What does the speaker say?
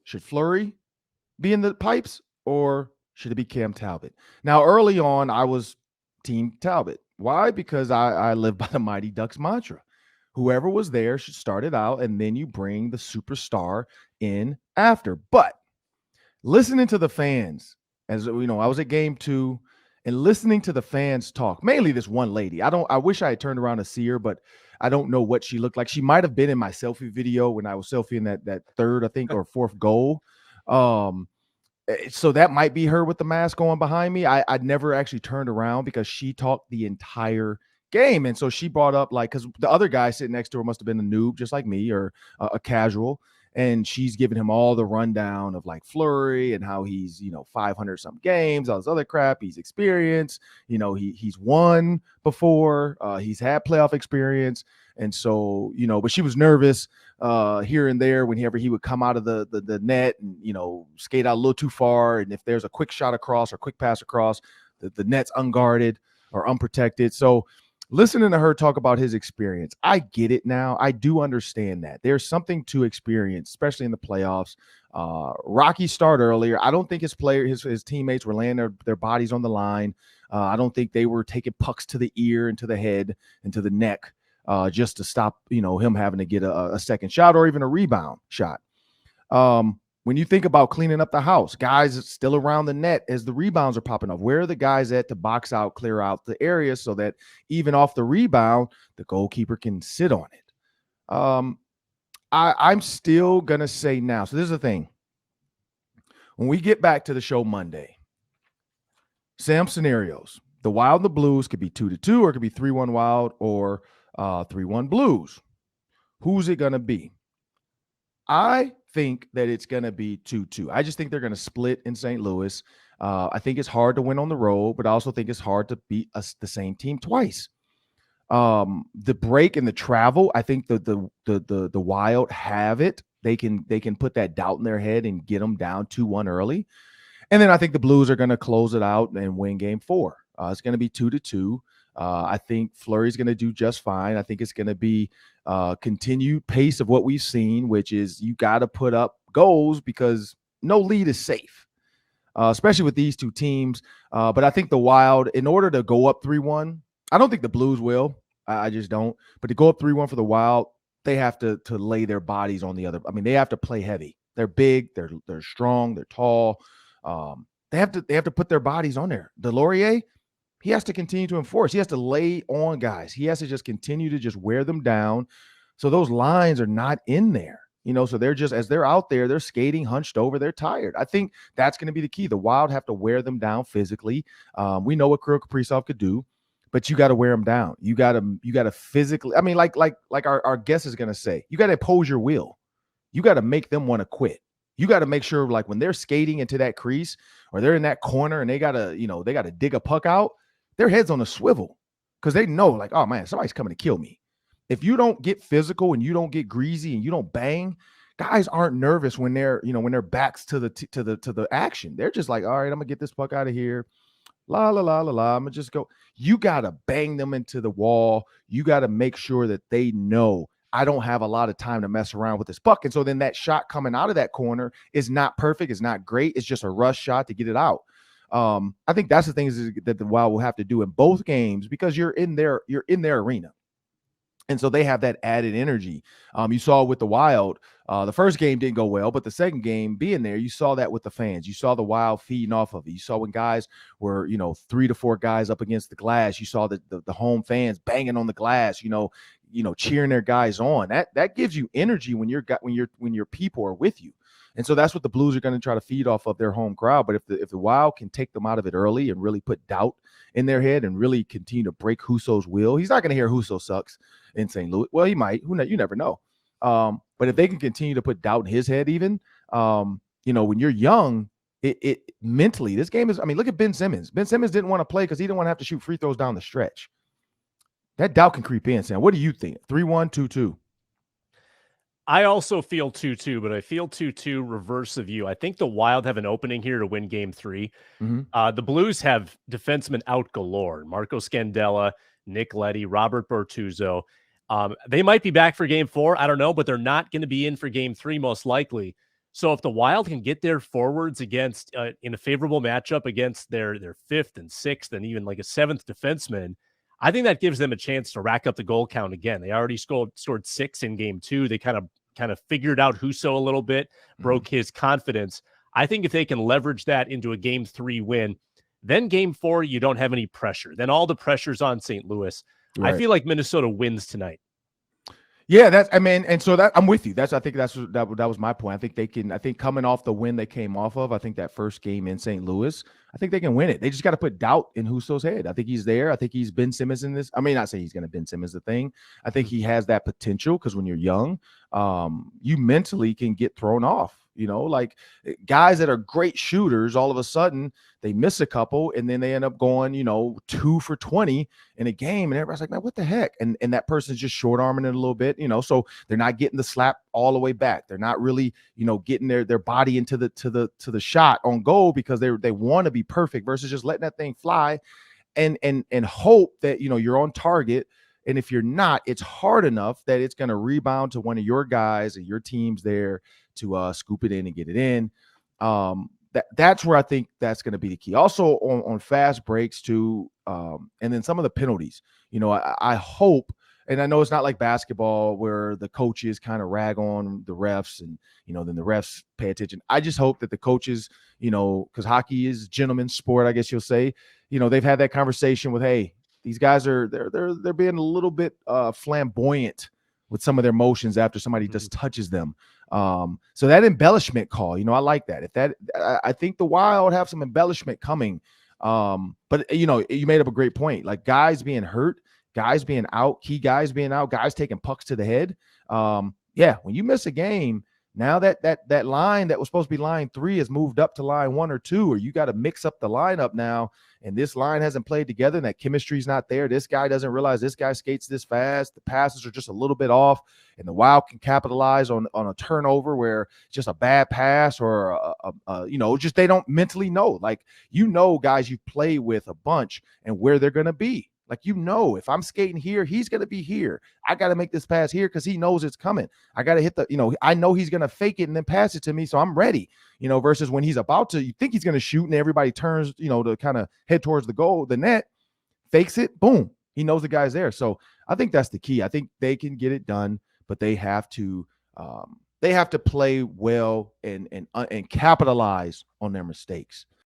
Should Fleury be in the pipes or should it be Cam Talbot? Now, early on, I was Team Talbot. Why? Because I live by the Mighty Ducks mantra. Whoever was there should start it out, and then you bring the superstar in after. But listening to the fans, as you know, I was at game 2 and listening to the fans talk, mainly this one lady. I wish I had turned around to see her, but I don't know what she looked like. She might have been in my selfie video when I was selfieing that third, I think, or fourth goal. So that might be her with the mask on behind me. I never actually turned around because she talked the entire game. And so she brought up, like, because the other guy sitting next to her must have been a noob just like me, or a casual. And she's giving him all the rundown of like Fleury and how he's, 500 some games, all this other crap. He's experienced, he's won before, he's had playoff experience. And so, but she was nervous here and there whenever he would come out of the net and, skate out a little too far. And if there's a quick shot across or quick pass across, the net's unguarded or unprotected. So listening to her talk about his experience, I get it now. I do understand that. There's something to experience, especially in the playoffs. Rocky started earlier. I don't think his teammates were laying their bodies on the line. I don't think they were taking pucks to the ear and to the head and to the neck just to stop, him having to get a second shot or even a rebound shot. When you think about cleaning up the house, guys still around the net as the rebounds are popping up. Where are the guys at to box out, clear out the area so that even off the rebound, the goalkeeper can sit on it? I'm still going to say now. So this is the thing. When we get back to the show Monday, Sam scenarios. The Wild and the Blues could be 2-2, or it could be 3-1 Wild or 3-1 Blues. Who's it going to be? I think that it's going to be 2-2. I just think they're going to split in St. Louis. I think it's hard to win on the road, but I also think it's hard to beat the same team twice. The break and the travel, I think the Wild have it. They can put that doubt in their head and get them down 2-1 early. And then I think the Blues are going to close it out and win game 4. It's going to be 2-2. I think Fleury's going to do just fine. I think it's going to be continued pace of what we've seen, which is you got to put up goals because no lead is safe, especially with these two teams. But I think the Wild, in order to go up 3-1, I don't think the Blues will. I just don't. But to go up 3-1 for the Wild, they have to lay their bodies on the other. I mean, they have to play heavy. They're big. They're strong. They're tall. They have to put their bodies on there. Delorier, he has to continue to enforce. He has to lay on guys. He has to just continue to just wear them down. So those lines are not in there, so they're just, as they're out there, they're skating hunched over. They're tired. I think that's going to be the key. The Wild have to wear them down physically. We know what Kirill Kaprizov could do, but you got to wear them down. You got to physically, I mean, like our guest is going to say, you got to impose your will. You got to make them want to quit. You got to make sure, like, when they're skating into that crease or they're in that corner and they got to dig a puck out, their head's on a swivel because they know, like, oh man, somebody's coming to kill me. If you don't get physical and you don't get greasy and you don't bang, guys aren't nervous when they're, when their backs to the action. They're just like, all right, I'm gonna get this puck out of here. La la la la la. I'm gonna just go. You gotta bang them into the wall. You gotta make sure that they know I don't have a lot of time to mess around with this puck. And so then that shot coming out of that corner is not perfect. It's not great. It's just a rush shot to get it out. I think that's the things that the Wild will have to do in both games because you're in their arena. And so they have that added energy. You saw with the Wild, the first game didn't go well, but the second game being there, you saw that with the fans. You saw the Wild feeding off of it. You saw when guys were, 3 to 4 guys up against the glass. You saw the home fans banging on the glass, cheering their guys on. That gives you energy when your people are with you. And so that's what the Blues are going to try to feed off of their home crowd. But if the Wild can take them out of it early and really put doubt in their head and really continue to break Husso's will, he's not going to hear Husso sucks in St. Louis. Well, he might. You never know. But if they can continue to put doubt in his head, even, when you're young, it mentally, this game is, I mean, look at Ben Simmons. Ben Simmons didn't want to play because he didn't want to have to shoot free throws down the stretch. That doubt can creep in, Sam. What do you think? 3-1, 2-2? I also feel 2-2, but I feel 2-2 reverse of you. I think the Wild have an opening here to win game 3. Mm-hmm. The Blues have defensemen out galore. Marco Scandella, Nick Leddy, Robert Bertuzzo. They might be back for game 4. I don't know, but they're not going to be in for game 3 most likely. So if the Wild can get their forwards against in a favorable matchup against their fifth and sixth and even like a seventh defenseman, I think that gives them a chance to rack up the goal count again. They already scored 6 in game 2. They kind of figured out Husso a little bit, broke his confidence. I think if they can leverage that into a game 3 win, then game 4 you don't have any pressure. Then all the pressure's on St. Louis. Right. I feel like Minnesota wins tonight. Yeah, and so that I'm with you. I think that was my point. I think coming off the win they came off of, I think that first game in St. Louis, I think they can win it. They just got to put doubt in Husso's head. I think he's there. I think he's Ben Simmons in this. I mean, not saying he's going to Ben Simmons the thing. I think he has that potential because when you're young, you mentally can get thrown off. Like guys that are great shooters, all of a sudden they miss a couple and then they end up going, 2 for 20 in a game. And everybody's like, man, what the heck? And that person's just short arming it a little bit, so they're not getting the slap all the way back. They're not really, getting their body into the shot on goal because they want to be perfect versus just letting that thing fly and hope that, you're on target. And if you're not, it's hard enough that it's going to rebound to one of your guys and your team's there to scoop it in and get it in. That's where I think that's going to be the key. Also on fast breaks too, and then some of the penalties. I hope, and I know it's not like basketball where the coaches kind of rag on the refs and, then the refs pay attention. I just hope that the coaches, because hockey is gentleman's sport, I guess you'll say, they've had that conversation with, hey, these guys they're being a little bit flamboyant with some of their motions after somebody just touches them. So that embellishment call, I like that. I think the Wild have some embellishment coming. But you made up a great point. Like guys being hurt, guys being out, key guys being out, guys taking pucks to the head. Yeah, when you miss a game, now that line that was supposed to be line 3 has moved up to line 1 or 2, or you got to mix up the lineup now. And this line hasn't played together and that chemistry is not there. This guy doesn't realize this guy skates this fast. The passes are just a little bit off, and the Wild can capitalize on a turnover where it's just a bad pass or just they don't mentally know. Like, guys you play with a bunch and where they're going to be. Like, if I'm skating here, he's going to be here. I got to make this pass here because he knows it's coming. I got to hit I know he's going to fake it and then pass it to me, so I'm ready, versus when he's about to, you think he's going to shoot and everybody turns, to kind of head towards the net, fakes it, boom. He knows the guy's there. So I think that's the key. I think they can get it done, but they have to play well and capitalize on their mistakes.